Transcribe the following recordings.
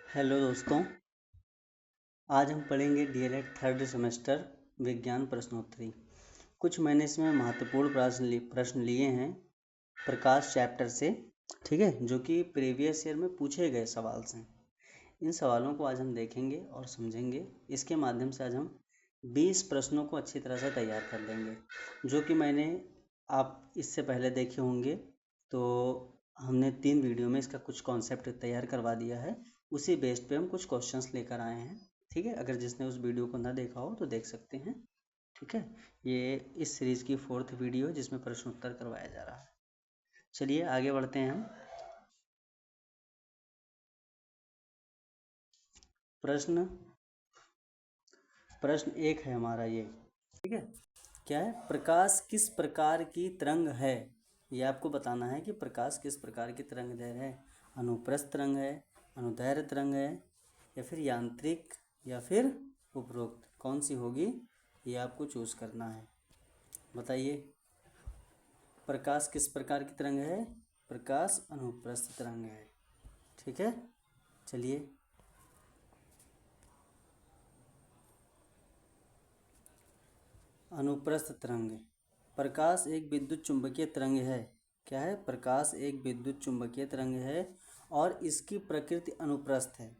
Hello दोस्तों, आज हम पढ़ेंगे डीएलएड थर्ड सेमेस्टर विज्ञान प्रश्नोत्तरी। कुछ मैंने इसमें महत्वपूर्ण प्रश्न लिए हैं प्रकाश चैप्टर से, ठीक है, जो कि प्रीवियस ईयर में पूछे गए सवाल से। इन सवालों को आज हम देखेंगे और समझेंगे। इसके माध्यम से आज हम 20 प्रश्नों को अच्छी तरह से तैयार कर लेंगे, जो कि मैंने आप इससे पहले देखे होंगे। तो हमने 3 वीडियो में इसका कुछ कॉन्सेप्ट तैयार करवा दिया है। उसी बेस्ड पे हम कुछ क्वेश्चंस लेकर आए हैं, ठीक है। अगर जिसने उस वीडियो को ना देखा हो तो देख सकते हैं, ठीक है। ये इस सीरीज़ की 4th वीडियो है जिसमें प्रश्न उत्तर करवाया जा रहा है। चलिए आगे बढ़ते हैं हम। प्रश्न 1 है हमारा ये, ठीक है। क्या है? प्रकाश किस प्रकार की तरंग है? ये आपको बताना है कि प्रकाश किस प्रकार की तरंग है। अनुप्रस्थ तरंग है, अनुदैर्ध्य तरंग है, या फिर यांत्रिक, या फिर उपरोक्त। कौन सी होगी ये आपको चूज करना है। बताइए, प्रकाश किस प्रकार की तरंग है? प्रकाश अनुप्रस्थ तरंग है, ठीक है। चलिए, अनुप्रस्थ तरंग। प्रकाश एक विद्युत चुंबकीय तरंग है। क्या है? प्रकाश एक विद्युत चुंबकीय तरंग है और इसकी प्रकृति अनुप्रस्थ है।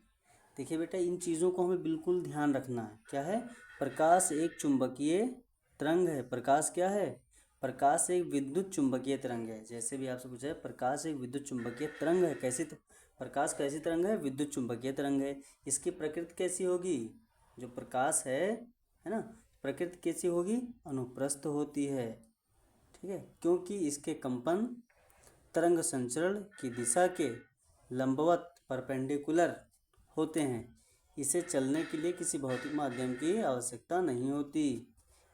देखिए बेटा, इन चीज़ों को हमें बिल्कुल ध्यान रखना है। क्या है? प्रकाश एक चुंबकीय तरंग है। प्रकाश क्या है? प्रकाश एक विद्युत चुंबकीय तरंग है। जैसे भी आपसे पूछा है, प्रकाश एक विद्युत चुंबकीय तरंग है। प्रकाश कैसी तरंग है? विद्युत चुंबकीय तरंग है। इसकी प्रकृति कैसी होगी? जो प्रकाश है ना, प्रकृति कैसी होगी? अनुप्रस्थ होती है, ठीक है। क्योंकि इसके कंपन तरंग संचरण की दिशा के लंबवत परपेंडिकुलर होते हैं। इसे चलने के लिए किसी भौतिक माध्यम की आवश्यकता नहीं होती।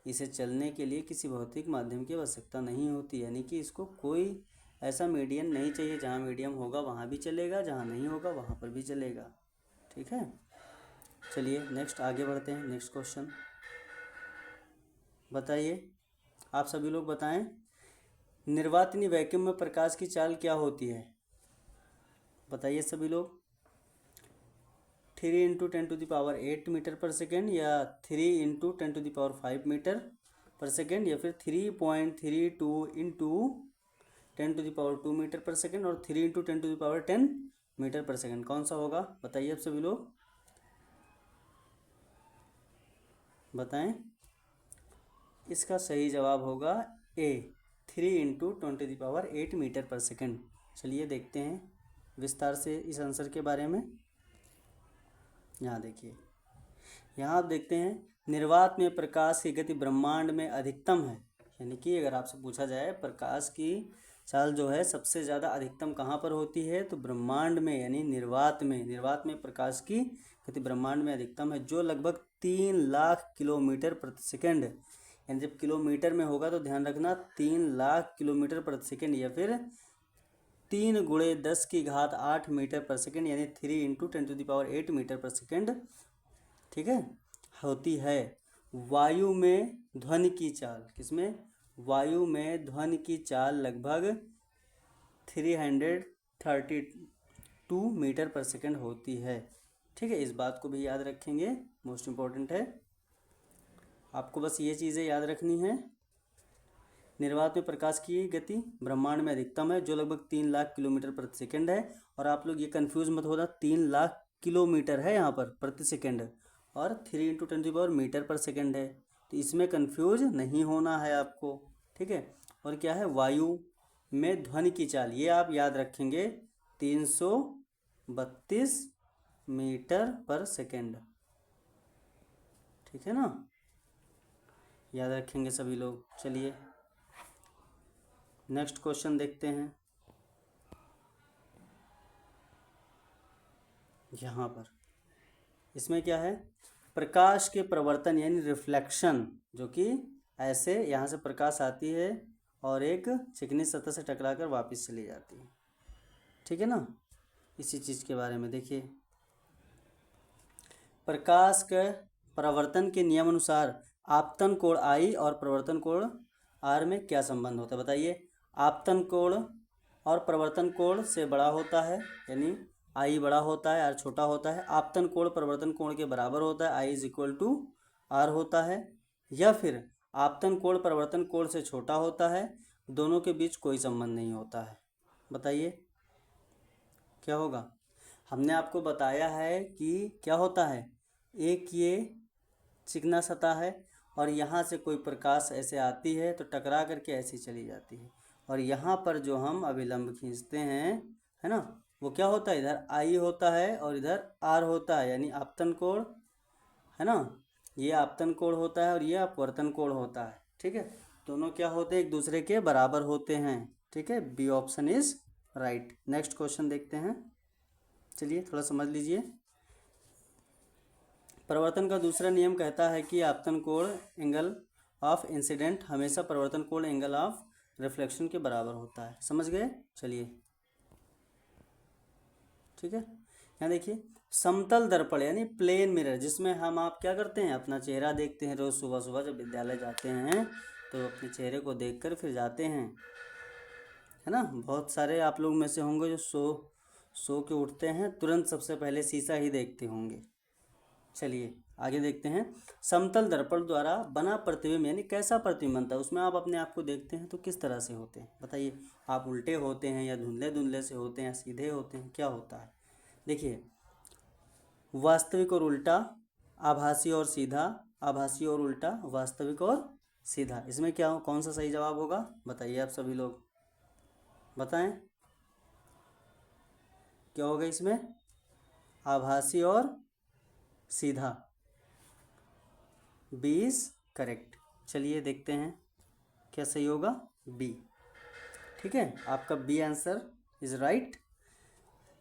इसे चलने के लिए किसी भौतिक माध्यम की आवश्यकता नहीं होती, यानी कि इसको कोई ऐसा मीडियम नहीं चाहिए। जहाँ मीडियम होगा वहाँ भी चलेगा, जहाँ नहीं होगा वहाँ पर भी चलेगा, ठीक है। चलिए नेक्स्ट आगे बढ़ते हैं। नेक्स्ट क्वेश्चन बताइए, आप सभी लोग बताएं। निर्वातनी वैक्यूम में प्रकाश की चाल क्या होती है? बताइए सभी लोग। 3 × 10⁸ मीटर पर सेकेंड, या 3 × 10⁵ मीटर पर सेकेंड, या फिर 3.32 × 10⁻² मीटर पर सेकेंड, और 3 × 10⁻10 मीटर पर सेकेंड। कौन सा होगा? बताइए आप सभी लोग, बताएं। इसका सही जवाब होगा ए, 3 × 10⁸ मीटर पर सेकेंड। चलिए देखते हैं विस्तार से इस आंसर के बारे में। यहाँ देखिए, यहाँ आप देखते हैं, निर्वात में प्रकाश की गति ब्रह्मांड में अधिकतम है। यानी कि अगर आपसे पूछा जाए प्रकाश की चाल जो है सबसे ज़्यादा अधिकतम कहाँ पर होती है, तो ब्रह्मांड में, यानी निर्वात में प्रकाश की गति ब्रह्मांड में अधिकतम है, जो लगभग 3 लाख किलोमीटर प्रति सेकेंड। यानी जब किलोमीटर में होगा तो ध्यान रखना 3 लाख किलोमीटर प्रति सेकेंड, या फिर 3 × 10⁸ मीटर पर सेकेंड, यानी 3 × 10⁸ मीटर पर सेकेंड, ठीक है, होती है। वायु में ध्वनि की चाल, किसमें? वायु में ध्वनि की चाल लगभग 332 मीटर पर सेकेंड होती है, ठीक है। इस बात को भी याद रखेंगे, मोस्ट इम्पॉर्टेंट है। आपको बस ये चीज़ें याद रखनी है। निर्वात में प्रकाश की गति ब्रह्मांड में अधिकतम है, जो लगभग 3 लाख किलोमीटर प्रति सेकेंड है। और आप लोग ये कंफ्यूज मत होना, 3 लाख किलोमीटर है यहाँ पर प्रति सेकेंड, और 3 × 10⁻ मीटर पर सेकेंड है, तो इसमें कंफ्यूज नहीं होना है आपको, ठीक है। और क्या है? वायु में ध्वनि की चाल, ये आप याद रखेंगे, 332 मीटर पर सेकेंड, ठीक है ना, याद रखेंगे सभी लोग। चलिए नेक्स्ट क्वेश्चन देखते हैं। यहाँ पर इसमें क्या है? प्रकाश के प्रवर्तन यानी रिफ्लेक्शन, जो कि ऐसे यहाँ से प्रकाश आती है और एक चिकनी सतह से टकराकर वापस चली जाती है, ठीक है ना। इसी चीज़ के बारे में देखिए, प्रकाश के प्रवर्तन के नियम अनुसार आपतन कोण I और प्रवर्तन कोण R में क्या संबंध होता है? बताइए। आपतन कोण और प्रवर्तन कोण से बड़ा होता है, यानी आई बड़ा होता है, आर छोटा होता है। आपतन कोण परिवर्तन कोण के बराबर होता है, I is equal to are होता है। या फिर आपतन कोण परिवर्तन कोण से छोटा होता है, दोनों के बीच कोई संबंध नहीं होता है। बताइए क्या होगा। हमने आपको बताया है कि क्या होता है, एक ये चिकना सतह है और यहाँ से कोई प्रकाश ऐसे आती है तो टकरा करके ऐसी चली जाती है, और यहाँ पर जो हम अभिलंब खींचते हैं, है ना, वो क्या होता है, इधर आई होता है और इधर आर होता है, यानी आपतन कोण, है ना, ये आपतन कोण होता है और ये अपवर्तन कोण होता है। ठीक है, दोनों क्या होते हैं, एक दूसरे के बराबर होते हैं। ठीक है, B option is right. Next question देखते हैं, चलिए थोड़ा समझ लीजिए। परिवर्तन का दूसरा नियम कहता है कि आपतन कोण एंगल ऑफ इंसिडेंट हमेशा परिवर्तन कोण एंगल ऑफ रिफ्लेक्शन के बराबर होता है। समझ गए, चलिए ठीक है। यहाँ देखिए, समतल दर्पण यानी प्लेन मिरर, जिसमें हम आप क्या करते हैं, अपना चेहरा देखते हैं रोज सुबह सुबह जब विद्यालय जाते हैं, तो अपने चेहरे को देखकर फिर जाते हैं, है ना। बहुत सारे आप लोग में से होंगे जो सो के उठते हैं, तुरंत सबसे पहले शीशा ही देखते होंगे। चलिए आगे देखते हैं। समतल दर्पण द्वारा बना प्रतिबिंब यानी कैसा प्रतिबिंब बनता है, उसमें आप अपने आप को देखते हैं तो किस तरह से होते हैं, बताइए। आप उल्टे होते हैं या धुंधले धुंधले से होते हैं या सीधे होते हैं, क्या होता है। देखिए, वास्तविक और उल्टा, आभासी और सीधा, आभासी और उल्टा, वास्तविक और सीधा। इसमें क्या कौन सा सही जवाब होगा, बताइए आप सभी लोग बताएं, क्या होगा इसमें, आभासी और सीधा। B is correct. चलिए देखते हैं क्या सही होगा, बी। ठीक है, आपका बी आंसर इज राइट।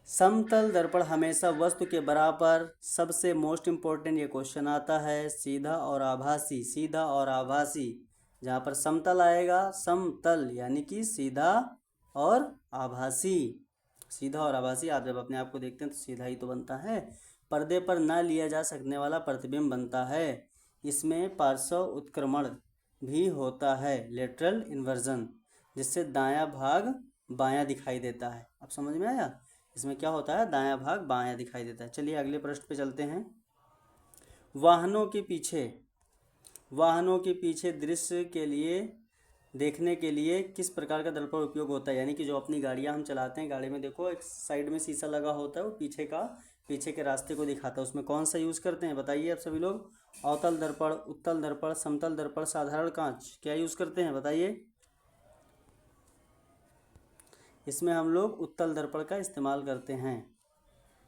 समतल दर्पण हमेशा वस्तु के बराबर, सबसे मोस्ट इम्पोर्टेंट ये क्वेश्चन आता है, सीधा और आभासी, सीधा और आभासी। जहाँ पर समतल आएगा, समतल यानी कि सीधा और आभासी, सीधा और आभासी। आप जब अपने आप को देखते हैं तो सीधा ही तो बनता है। पर्दे पर ना लिया जा सकने वाला प्रतिबिंब बनता है, इसमें पार्श्व उत्क्रमण भी होता है, लेटरल इन्वर्जन, जिससे दायां भाग बायां दिखाई देता है। अब समझ में आया, इसमें क्या होता है, दायां भाग बायां दिखाई देता है। चलिए अगले प्रश्न पे चलते हैं। वाहनों के पीछे दृश्य के लिए देखने के लिए किस प्रकार का दर्पण उपयोग होता है, यानी कि जो अपनी गाड़ियां हम चलाते हैं, गाड़ी में देखो एक साइड में शीशा लगा होता है, वो पीछे के रास्ते को दिखाता है, उसमें कौन सा यूज़ करते हैं, बताइए आप सभी लोग। अवतल दर्पण, उत्तल दर्पण, समतल दर्पण, साधारण कांच, क्या यूज़ करते हैं बताइए। इसमें हम लोग उत्तल दर्पण का इस्तेमाल करते हैं।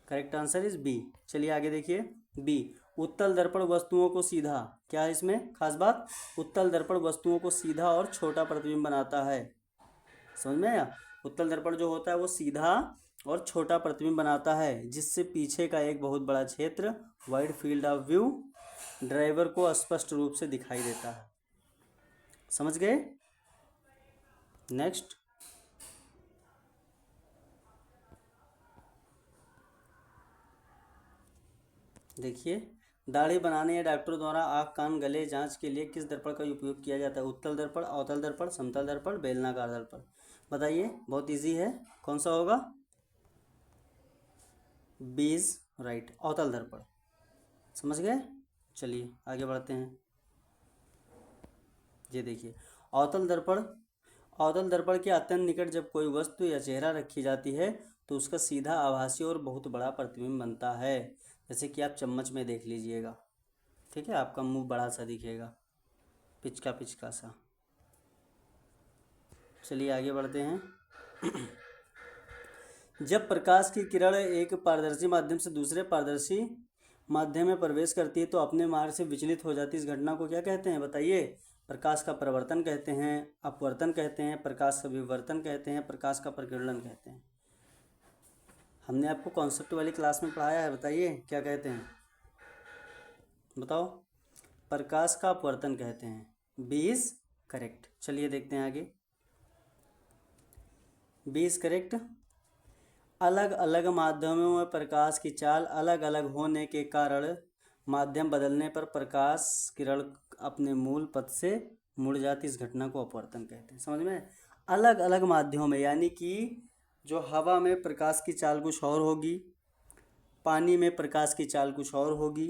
Correct answer is B. चलिए आगे देखिए, बी, उत्तल दर्पण वस्तुओं को सीधा, क्या है इसमें खास बात, उत्तल दर्पण वस्तुओं को सीधा और छोटा प्रतिबिंब बनाता है। समझ में आया, उत्तल दर्पण जो होता है वो सीधा और छोटा प्रतिबिंब बनाता है, जिससे पीछे का एक बहुत बड़ा क्षेत्र, wide field of view, driver को स्पष्ट रूप से दिखाई देता है। समझ गए। नेक्स्ट, देखिए, दाढ़ी बनाने या डॉक्टर द्वारा आँख कान गले जांच के लिए किस दर्पण का उपयोग किया जाता है, उत्तल दर्पण, अवतल दर्पण, समतल दर्पण, बेलनाकार दर्पण, बताइए। बहुत इजी है, कौन सा होगा, बी इज राइट, अवतल दर्पण। समझ गए। चलिए आगे बढ़ते हैं। ये देखिए, अवतल दर्पण के अत्यंत निकट जब कोई वस्तु या चेहरा रखी जाती है तो उसका सीधा आभासी और बहुत बड़ा प्रतिबिंब बनता है। जैसे कि आप चम्मच में देख लीजिएगा, ठीक है, आपका मुंह बड़ा सा दिखेगा, पिचका सा। चलिए आगे बढ़ते हैं। जब प्रकाश की किरण एक पारदर्शी माध्यम से दूसरे पारदर्शी माध्यम में प्रवेश करती है तो अपने मार्ग से विचलित हो जाती है, इस घटना को क्या कहते हैं बताइए। प्रकाश का परावर्तन कहते हैं, अपवर्तन कहते हैं, प्रकाश का विवर्तन कहते हैं, प्रकाश का प्रकीर्णन कहते हैं। हमने आपको कॉन्सेप्ट वाली क्लास में पढ़ाया है, बताइए क्या कहते हैं, बताओ। प्रकाश का अपवर्तन कहते हैं, बी इज करेक्ट। चलिए देखते हैं आगे, बी इज करेक्ट। अलग अलग माध्यमों में प्रकाश की चाल अलग अलग होने के कारण माध्यम बदलने पर प्रकाश किरण अपने मूल पथ से मुड़ जाती, इस घटना को अपवर्तन कहते हैं। समझ में, अलग अलग माध्यमों में, यानी कि जो हवा में प्रकाश की चाल कुछ और होगी पानी में प्रकाश की चाल कुछ और होगी,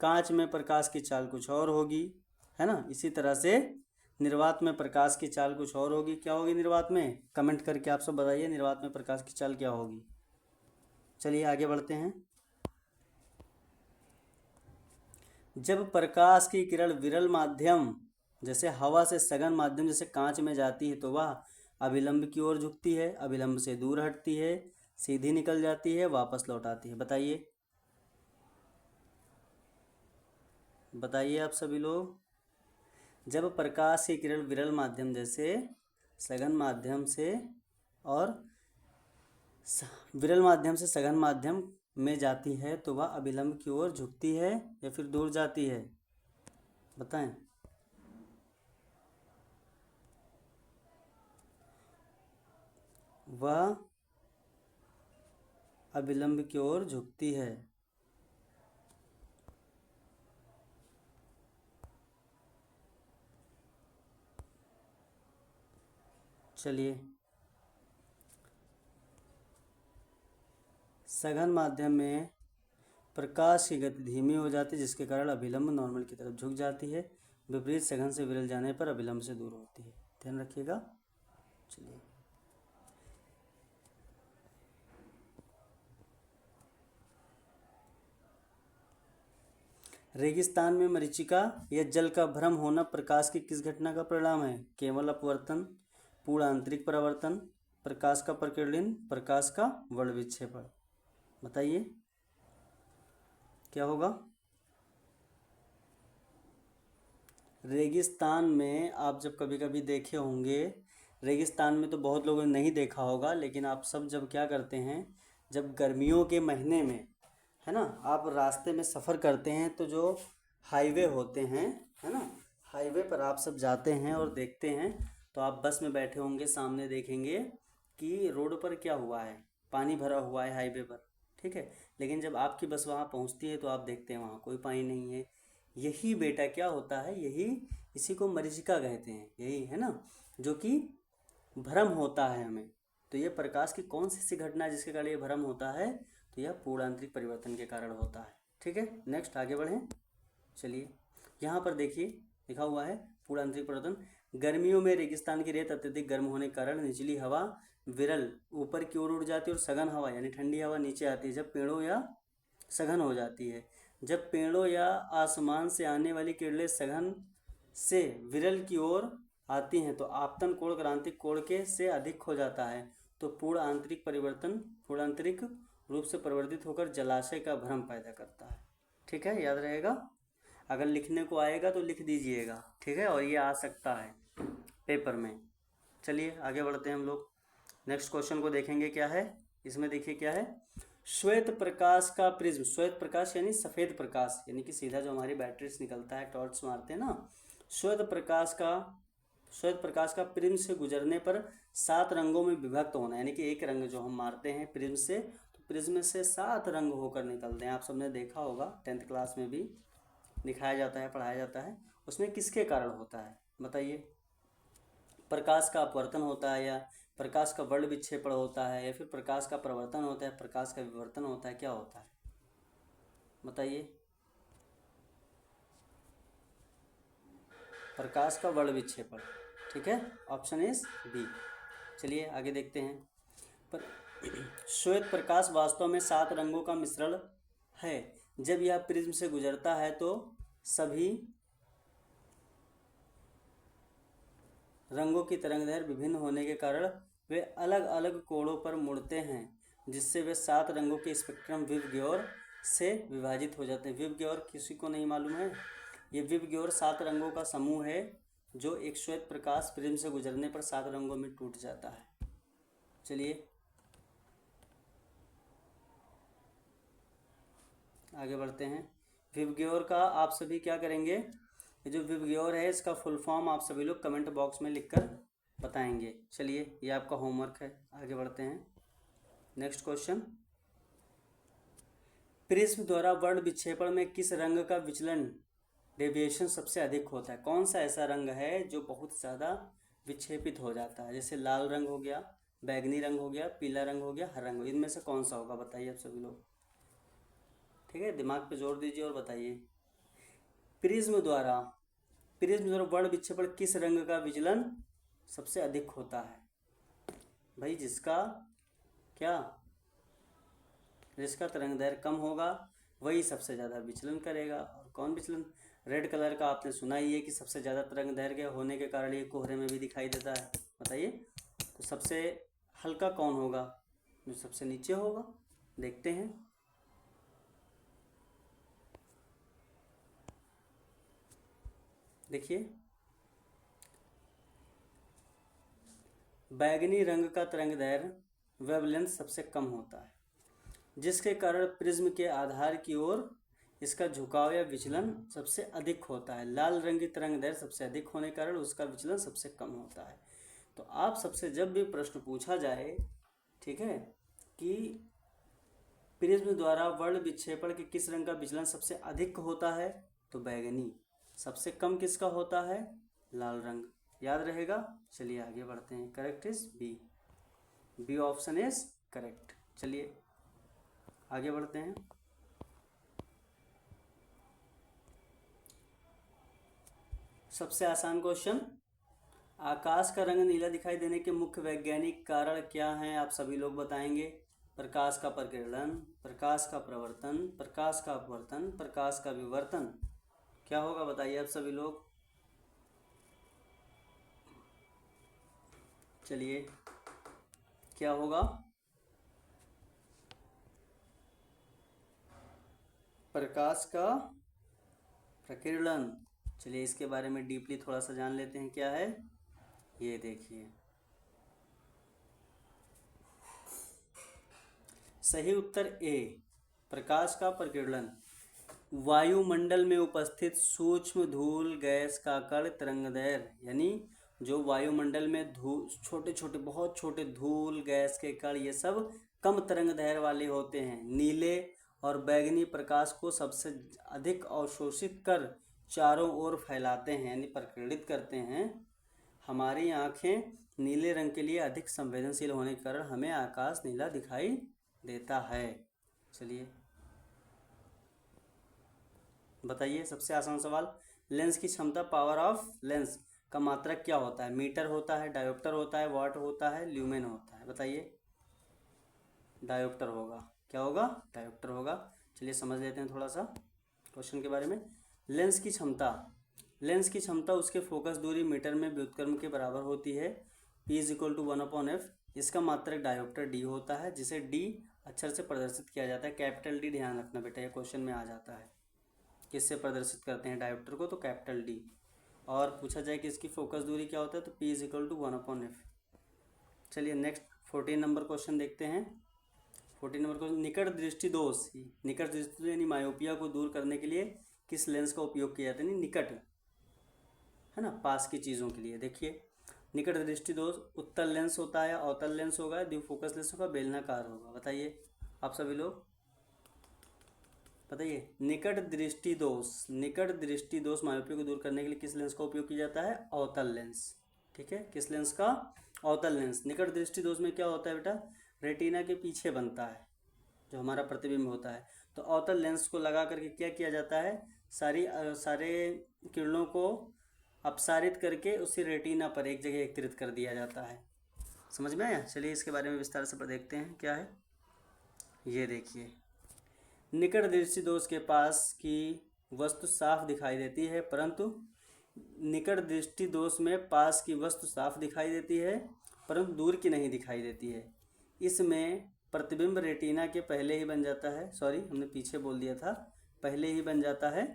कांच में प्रकाश की चाल कुछ और होगी, है ना। इसी तरह से निर्वात में प्रकाश की चाल कुछ और होगी। क्या होगी निर्वात में? कमेंट करके आप सब बताइए निर्वात में प्रकाश की चाल क्या होगी। चलिए आगे बढ़ते हैं। जब प्रकाश की किरण विरल माध्यम जैसे हवा से सघन माध्यम जैसे कांच में जाती है तो वह अभिलंब की ओर झुकती है, अभिलंब से दूर हटती है, सीधी निकल जाती है, वापस लौट आती है। बताइए बताइए आप सभी लोग। जब प्रकाश की किरण विरल माध्यम जैसे सघन माध्यम से और विरल माध्यम से सघन माध्यम में जाती है तो वह अभिलंब की ओर झुकती है या फिर दूर जाती है? बताएं। वह अभिलंब की ओर झुकती है। चलिए, सघन माध्यम में प्रकाश की गति धीमी हो जाती है जिसके कारण अभिलंब नॉर्मल की तरफ झुक जाती है। विपरीत सघन से विरल जाने पर अभिलंब से दूर होती है। ध्यान रखिएगा। चलिए, रेगिस्तान में मरीचिका या जल का भ्रम होना प्रकाश की किस घटना का परिणाम है? केवल अपवर्तन, पूर्ण आंतरिक परावर्तन, प्रकाश का प्रकीर्णन, प्रकाश का वर्ण विक्षेपण। बताइए क्या होगा? रेगिस्तान में आप जब कभी कभी देखे होंगे, रेगिस्तान में तो बहुत लोगों ने नहीं देखा होगा, लेकिन आप सब जब क्या करते हैं, जब गर्मियों के महीने में, है ना, आप रास्ते में सफ़र करते हैं तो जो हाईवे होते हैं, है ना, हाईवे पर आप सब जाते हैं और देखते हैं तो आप बस में बैठे होंगे, सामने देखेंगे कि रोड पर क्या हुआ है, पानी भरा हुआ है हाईवे पर, ठीक है। लेकिन जब आपकी बस वहाँ पहुँचती है तो आप देखते हैं वहाँ कोई पानी नहीं है। यही बेटा क्या होता है, यही इसी को मरीचिका कहते हैं, यही है ना, जो कि भ्रम होता है हमें। तो ये प्रकाश की कौन सी घटना है जिसके कारण ये भ्रम होता है? तो यह पूर्णांतरिक परिवर्तन के कारण होता है। ठीक है, नेक्स्ट आगे बढ़ें। चलिए, यहाँ पर देखिए लिखा हुआ है पूर्णांतरिक परिवर्तन। गर्मियों में रेगिस्तान की रेत अत्यधिक गर्म होने के कारण निचली हवा विरल ऊपर की ओर उड़ जाती है और सघन हवा यानी ठंडी हवा नीचे आती है जब पेड़ों या सघन हो जाती है। जब पेड़ों या आसमान से आने वाली किरणें सघन से विरल की ओर आती हैं तो आपतन कोण क्रांतिक कोण के से अधिक हो जाता है। तो पूर्ण आंतरिक परिवर्तन पूर्ण आंतरिक रूप से परिवर्तित होकर जलाशय का भ्रम पैदा करता है। ठीक है, याद रहेगा। अगर लिखने को आएगा तो लिख दीजिएगा, ठीक है, और ये आ सकता है पेपर में। चलिए आगे बढ़ते हैं हम लोग। नेक्स्ट क्वेश्चन को देखेंगे क्या है। इसमें देखिए क्या है, श्वेत प्रकाश का प्रिज्म, श्वेत प्रकाश यानी सफ़ेद प्रकाश, यानी कि सीधा जो हमारी बैटरी से निकलता है, टॉर्च मारते हैं ना, श्वेत प्रकाश का प्रिज्म से गुजरने पर 7 रंगों में विभक्त होना, यानी कि एक रंग जो हम मारते हैं प्रिज्म से, तो प्रिज्म से 7 रंग होकर निकलते हैं। आप सबने देखा होगा, 10th क्लास में भी दिखाया जाता है, पढ़ाया जाता है। उसमें किसके कारण होता है बताइए? प्रकाश का अपवर्तन होता है, या प्रकाश का वर्ण विक्षेपण होता है, या फिर प्रकाश का प्रवर्तन होता है, प्रकाश का विवर्तन होता है, क्या होता है बताइए? प्रकाश का वर्ण विक्षेपण। ठीक है, ऑप्शन इज बी। चलिए आगे देखते हैं। पर श्वेत प्रकाश वास्तव में 7 रंगों का मिश्रण है। जब यह प्रिज्म से गुजरता है तो सभी रंगों की तरंगदैर्घ्य विभिन्न होने के कारण वे अलग अलग कोणों पर मुड़ते हैं, जिससे वे 7 रंगों के स्पेक्ट्रम विबग्योर से विभाजित हो जाते हैं। विबग्योर किसी को नहीं मालूम है? ये विबग्योर 7 रंगों का समूह है जो एक श्वेत प्रकाश प्रिज्म से गुजरने पर 7 रंगों में टूट जाता है। चलिए आगे बढ़ते हैं। विबग्योर का आप सभी क्या करेंगे, ये जो विबग्योर है इसका फुल फॉर्म आप सभी लोग कमेंट बॉक्स में लिखकर बताएंगे। चलिए ये आपका होमवर्क है, आगे बढ़ते हैं। नेक्स्ट क्वेश्चन, प्रिज्म द्वारा वर्ण विक्षेपण में किस रंग का विचलन डेविएशन सबसे अधिक होता है? कौन सा ऐसा रंग है जो बहुत ज़्यादा विक्षेपित हो जाता है? जैसे लाल रंग हो गया, बैगनी रंग हो गया, पीला रंग हो गया, हरा रंग, इनमें से कौन सा होगा बताइए आप सभी लोग? ठीक है, दिमाग पे जोर दीजिए और बताइए। प्रिज्म द्वारा वर्ण विक्षेपण किस रंग का विचलन सबसे अधिक होता है? भाई जिसका तरंगदैर्घ्य कम होगा वही सबसे ज़्यादा विचलन करेगा। और कौन विचलन? रेड कलर का आपने सुना ही है कि सबसे ज़्यादा तरंगदैर्घ्य होने के कारण ये कोहरे में भी दिखाई देता है। बताइए, तो सबसे हल्का कौन होगा? जो सबसे नीचे होगा। देखते हैं। देखिए, बैगनी रंग का तरंगदैर्घ्य वेवलेंथ सबसे कम होता है, जिसके कारण प्रिज्म के आधार की ओर इसका झुकाव या विचलन सबसे अधिक होता है। लाल रंग की तरंगदैर्घ्य सबसे अधिक होने के कारण उसका विचलन सबसे कम होता है। तो आप सबसे जब भी प्रश्न पूछा जाए, ठीक है, कि प्रिज्म द्वारा वर्ण विक्षेपण के किस रंग का विचलन सबसे अधिक होता है, तो बैगनी। सबसे कम किसका होता है? लाल रंग। याद रहेगा। चलिए आगे बढ़ते हैं। Correct is B option is correct. चलिए आगे बढ़ते हैं। सबसे आसान क्वेश्चन, आकाश का रंग नीला दिखाई देने के मुख्य वैज्ञानिक कारण क्या हैं? आप सभी लोग बताएंगे। प्रकाश का प्रकीर्णन, प्रकाश का प्रवर्तन, प्रकाश का अपवर्तन, प्रकाश का विवर्तन। क्या होगा बताइए आप सभी लोग। चलिए, क्या होगा? प्रकाश का प्रकीर्णन। चलिए इसके बारे में डीपली थोड़ा सा जान लेते हैं, क्या है। ये देखिए, सही उत्तर ए, प्रकाश का प्रकीर्णन। वायुमंडल में उपस्थित सूक्ष्म धूल गैस का कण तरंगदैर्घ्य, यानी जो वायुमंडल में छोटे छोटे बहुत छोटे धूल गैस के कण, ये सब कम तरंगदैर्घ्य वाले होते हैं। नीले और बैगनी प्रकाश को सबसे अधिक अवशोषित कर चारों ओर फैलाते हैं, यानी प्रकीर्णित करते हैं। हमारी आँखें नीले रंग के लिए अधिक संवेदनशील होने के कारण हमें आकाश नीला दिखाई देता है। चलिए बताइए, सबसे आसान सवाल, लेंस की क्षमता, पावर ऑफ लेंस का मात्रक क्या होता है? मीटर होता है, डायोप्टर होता है, वाट होता है, ल्यूमेन होता है? बताइए। डायोप्टर होगा। क्या होगा? डायोप्टर होगा। चलिए समझ लेते हैं थोड़ा सा क्वेश्चन के बारे में। लेंस की क्षमता उसके फोकस दूरी मीटर में व्युत्क्रम के बराबर होती है। P is equal to 1/f। इसका मात्रक डायोप्टर डी होता है, जिसे डी अक्षर से प्रदर्शित किया जाता है। कैपिटल डी, ध्यान रखना बेटा, ये क्वेश्चन में आ जाता है। किससे प्रदर्शित करते हैं डायोप्टर को? तो कैपिटल डी। और पूछा जाए कि इसकी फोकस दूरी क्या होता है, तो P is equal to 1/f। चलिए नेक्स्ट 14 नंबर क्वेश्चन देखते हैं। 14 नंबर क्वेश्चन, निकट दृष्टि दोष यानी मायोपिया को दूर करने के लिए किस लेंस का उपयोग किया जाता है? निकट है ना, पास की चीज़ों के लिए। देखिए, निकट दृष्टि दोष उत्तल लेंस होता है, अवतल लेंस होगा, द्विफोकस लेंस होगा, बेलनाकार होगा? बताइए आप सभी लोग बताइए। निकट दृष्टि दोष मायोपिया को दूर करने के लिए किस लेंस का उपयोग किया जाता है? अवतल लेंस। ठीक है, किस लेंस का? अवतल लेंस। निकट दृष्टि दोष में क्या होता है बेटा? रेटिना के पीछे बनता है जो हमारा प्रतिबिंब होता है। तो अवतल लेंस को लगा करके क्या किया जाता है? सारे किरणों को अपसारित करके उसी रेटिना पर एक जगह एकत्रित कर दिया जाता है। समझ में आया? चलिए इसके बारे में विस्तार से देखते हैं क्या है। ये देखिए, निकट दृष्टि दोष के पास की वस्तु साफ दिखाई देती है, परंतु निकट दृष्टि दोष में पास की वस्तु साफ दिखाई देती है परंतु दूर की नहीं दिखाई देती है। इसमें प्रतिबिंब रेटिना के पहले ही बन जाता है, सॉरी हमने पीछे बोल दिया था, पहले ही बन जाता है।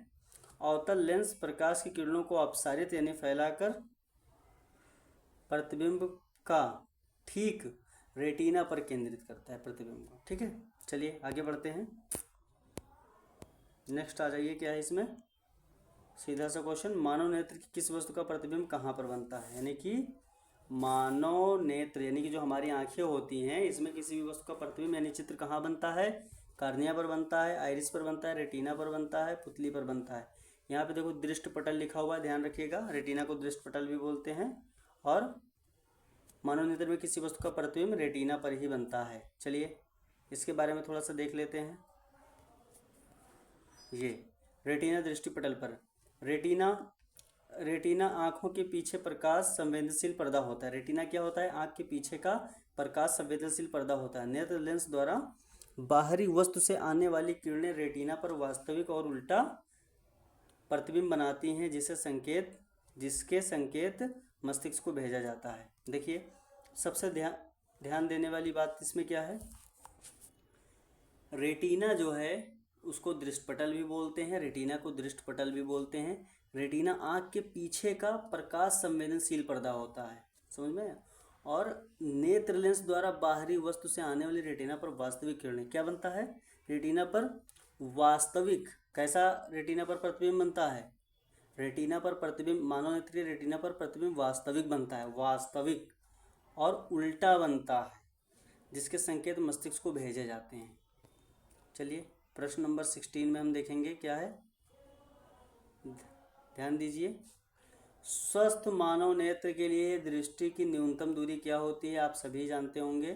अवतल लेंस प्रकाश की किरणों को अपसारित यानी फैलाकर प्रतिबिंब का ठीक रेटिना पर केंद्रित करता है प्रतिबिंब को। ठीक है, चलिए आगे बढ़ते हैं। नेक्स्ट आ जाइए, क्या है इसमें? सीधा सा क्वेश्चन, मानव नेत्र की किस वस्तु का प्रतिबिंब कहाँ पर बनता है? यानी कि मानव नेत्र यानी कि जो हमारी आंखें होती हैं, इसमें किसी भी वस्तु का प्रतिबिंब यानी चित्र कहाँ बनता है? कार्निया पर बनता है, आइरिस पर बनता है, रेटिना पर बनता है, पुतली पर बनता है। यहाँ पे देखो दृष्टपटल लिखा हुआ है, ध्यान रखिएगा। रेटिना को दृष्टपटल भी बोलते हैं। और मानव नेत्र में किसी वस्तु का प्रतिबिंब रेटिना पर ही बनता है। चलिए इसके बारे में थोड़ा सा देख लेते हैं। ये रेटिना दृष्टिपटल पर। रेटिना आँखों के पीछे प्रकाश संवेदनशील पर्दा होता है। रेटिना क्या होता है? आँख के पीछे का प्रकाश संवेदनशील पर्दा होता है। नेत्र लेंस द्वारा बाहरी वस्तु से आने वाली किरणें रेटिना पर वास्तविक और उल्टा प्रतिबिंब बनाती हैं, जिसके संकेत मस्तिष्क को भेजा जाता है। देखिए, सबसे ध्यान देने वाली बात इसमें क्या है? रेटिना जो है उसको दृष्टिपटल भी बोलते हैं, रेटिना को दृष्टिपटल भी बोलते हैं। रेटिना आँख के पीछे का प्रकाश संवेदनशील पर्दा होता है, समझ में? और नेत्र लेंस द्वारा बाहरी वस्तु से आने वाली रेटिना पर वास्तविक किरणें क्या बनता है? रेटिना पर वास्तविक, कैसा रेटिना पर प्रतिबिंब बनता है? रेटिना पर प्रतिबिंब, मानव नेत्रीय रेटिना पर प्रतिबिंब वास्तविक बनता है, वास्तविक, और उल्टा बनता है, जिसके संकेत मस्तिष्क को भेजे जाते हैं। चलिए प्रश्न नंबर 16 में हम देखेंगे क्या है, ध्यान दीजिए। स्वस्थ मानव नेत्र के लिए दृष्टि की न्यूनतम दूरी क्या होती है? आप सभी जानते होंगे,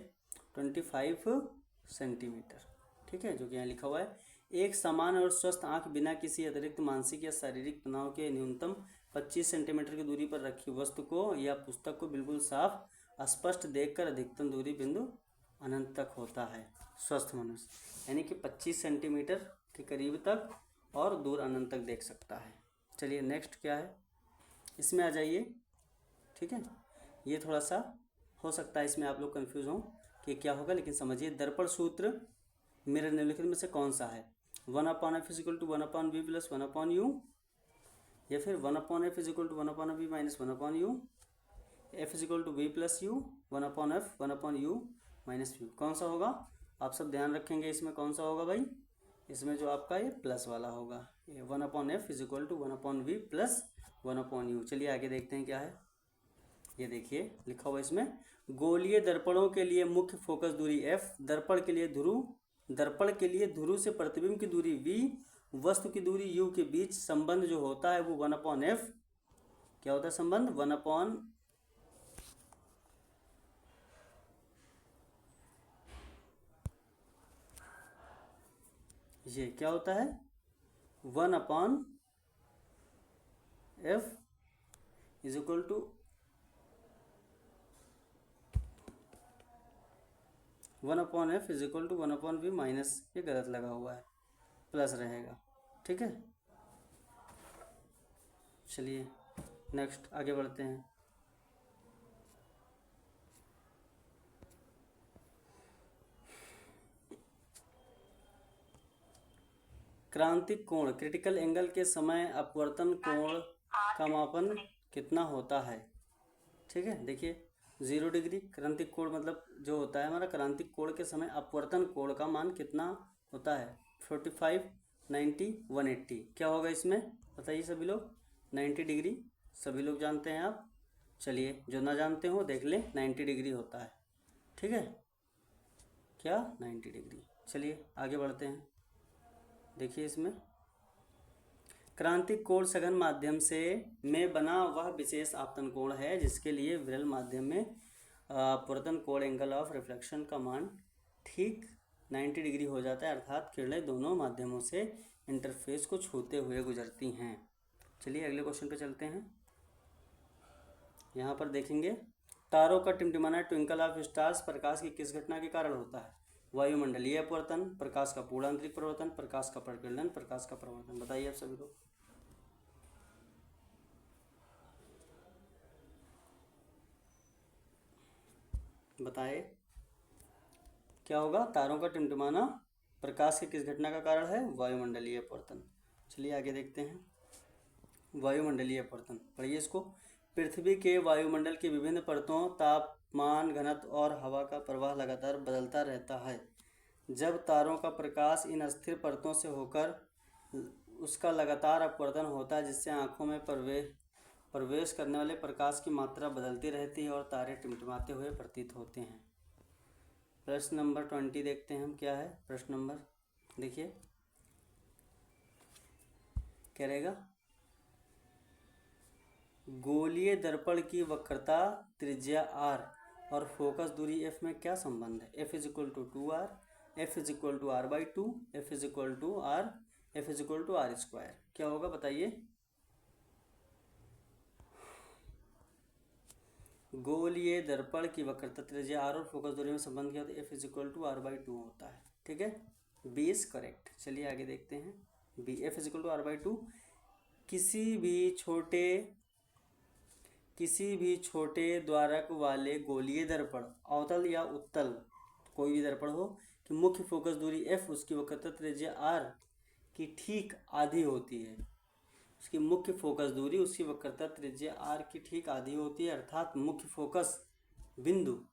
25 सेंटीमीटर, ठीक है, जो कि यहाँ लिखा हुआ है। एक समान और स्वस्थ आंख बिना किसी अतिरिक्त मानसिक या शारीरिक तनाव के न्यूनतम 25 सेंटीमीटर की दूरी पर रखी वस्तु को या पुस्तक को बिल्कुल साफ स्पष्ट देखकर अधिकतम दूरी बिंदु अनंत तक होता है स्वस्थ मनुष्य, यानी कि 25 सेंटीमीटर के करीब तक और दूर अनंत तक देख सकता है। चलिए नेक्स्ट क्या है, इसमें आ जाइए, ठीक है। ये थोड़ा सा हो सकता है इसमें आप लोग कंफ्यूज हों कि क्या होगा, लेकिन समझिए। दर्पण सूत्र मेरे निम्नलिखित में से कौन सा है? 1/f = 1/v + 1/u, या फिर 1/f = 1/v - 1/u, f = v + u, 1/f 1/u - v। कौन सा होगा? आप सब ध्यान रखेंगे इसमें कौन सा होगा भाई? इसमें जो आपका ये प्लस वाला होगा, ये 1/f = 1/v + 1/u। चलिए आगे देखते हैं क्या है। ये देखिए लिखा हुआ इसमें, गोलीय दर्पणों के लिए मुख्य फोकस दूरी f, दर्पण के लिए ध्रुव से प्रतिबिंब की दूरी v, वस्तु की दूरी u के बीच संबंध जो होता है वो 1/f क्या होता है? संबंध 1/, ये क्या होता है? 1/f = 1/f = 1/v माइनस, ये गलत लगा हुआ है, प्लस रहेगा, ठीक है। चलिए नेक्स्ट आगे बढ़ते हैं। क्रांतिक कोण, क्रिटिकल एंगल के समय अपवर्तन कोण का मापन कितना होता है? ठीक है, देखिए 0 डिग्री क्रांतिक कोण मतलब जो होता है हमारा, क्रांतिक कोण के समय अपवर्तन कोण का मान कितना होता है? 45, 90, 180। क्या होगा इसमें बताइए सभी लोग? 90 डिग्री, सभी लोग जानते हैं आप। चलिए जो ना जानते हो देख लें, 90 डिग्री होता है, ठीक है, क्या 90 डिग्री। चलिए आगे बढ़ते हैं, देखिए इसमें क्रांतिक कोण सघन माध्यम से में बना वह विशेष आपतन कोण है जिसके लिए विरल माध्यम में अपवर्तन कोण एंगल ऑफ रिफ्लेक्शन का मान ठीक 90 डिग्री हो जाता है, अर्थात किरणें दोनों माध्यमों से इंटरफेस को छूते हुए गुजरती हैं। चलिए अगले क्वेश्चन पे चलते हैं। यहाँ पर देखेंगे, तारों का टिमटिमाना ट्विंकल ऑफ स्टार्स प्रकाश की किस घटना के कारण होता है? वायुमंडलीय अपवर्तन, प्रकाश का पूर्ण आंतरिक परिवर्तन, प्रकाश का प्रकीर्णन, प्रकाश का प्रवर्तन। बताइए आप सभी लोग। बताए क्या होगा? तारों का टिमटिमाना प्रकाश की किस घटना का कारण है? वायुमंडलीय अपवर्तन। चलिए आगे देखते हैं। वायुमंडलीय अपवर्तन पढ़िए इसको। पृथ्वी के वायुमंडल की विभिन्न परतों, तापमान, घनत्व और हवा का प्रवाह लगातार बदलता रहता है। जब तारों का प्रकाश इन स्थिर परतों से होकर उसका लगातार अपवर्तन होता है, जिससे आँखों में प्रवेश करने वाले प्रकाश की मात्रा बदलती रहती है और तारे टिमटिमाते हुए प्रतीत होते हैं। प्रश्न नंबर 20 देखते हैं हम क्या है। प्रश्न नंबर देखिए क्या रहेगा? गोलीय दर्पण की वक्रता त्रिज्या r और फोकस दूरी f में क्या संबंध है? f = 2r, f = r/2, f = r, F is equal to R square. क्या होगा बताइए? गोलीय दर्पण की वक्रता त्रिज्या r और फोकस दूरी में संबंध क्या होता है? F is equal to R by two होता है। ठीक है, बी इज करेक्ट। चलिए आगे देखते हैं। B, F is equal to R by two. किसी भी छोटे द्वारक वाले गोलीय दर्पण, अवतल या उत्तल, कोई भी दर्पण हो, कि मुख्य फोकस दूरी f, उसकी वक्रता त्रिज्या r की ठीक आधी होती है। उसकी मुख्य फोकस दूरी उसकी वक्रता त्रिज्या r की ठीक आधी होती है, अर्थात मुख्य फोकस बिंदु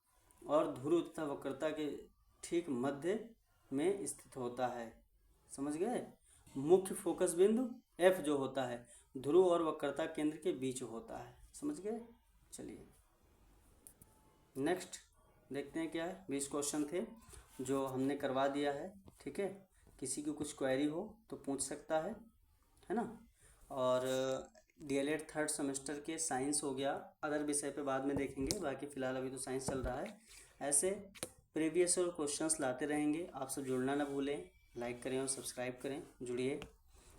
और ध्रुव तथा वक्रता के ठीक मध्य में स्थित होता है। समझ गए? मुख्य फोकस बिंदु f जो होता है ध्रुव और वक्रता केंद्र के बीच होता है। समझ गए? चलिए नेक्स्ट देखते हैं क्या है। 20 क्वेश्चन थे जो हमने करवा दिया है। ठीक है, किसी की कुछ क्वेरी हो तो पूछ सकता है ना। और डीएलएड थर्ड सेमेस्टर के साइंस हो गया, अदर विषय पे बाद में देखेंगे, बाकी फ़िलहाल अभी तो साइंस चल रहा है। ऐसे प्रीवियस और क्वेश्चंस लाते रहेंगे। आप सब जुड़ना ना भूलें, लाइक करें और सब्सक्राइब करें, जुड़िए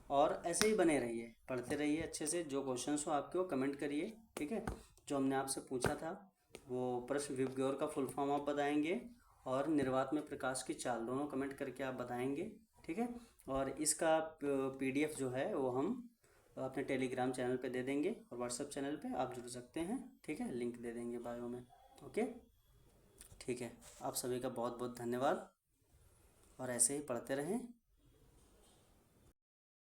और ऐसे ही बने रहिए, पढ़ते रहिए अच्छे से। जो क्वेश्चंस हो आपके वो कमेंट करिए। ठीक है, जो हमने आपसे पूछा था वो प्रश्न विभगौर का फुल फॉर्म आप बताएंगे और निर्वात में प्रकाश की चाल, दोनों कमेंट करके आप बताएंगे। ठीक है, और इसका पीडीएफ जो है वो हम अपने टेलीग्राम चैनल पे दे देंगे और व्हाट्सएप चैनल पे आप जुड़ सकते हैं। ठीक है, लिंक दे देंगे बायो में। ओके, ठीक है, आप सभी का बहुत बहुत धन्यवाद और ऐसे ही पढ़ते रहें।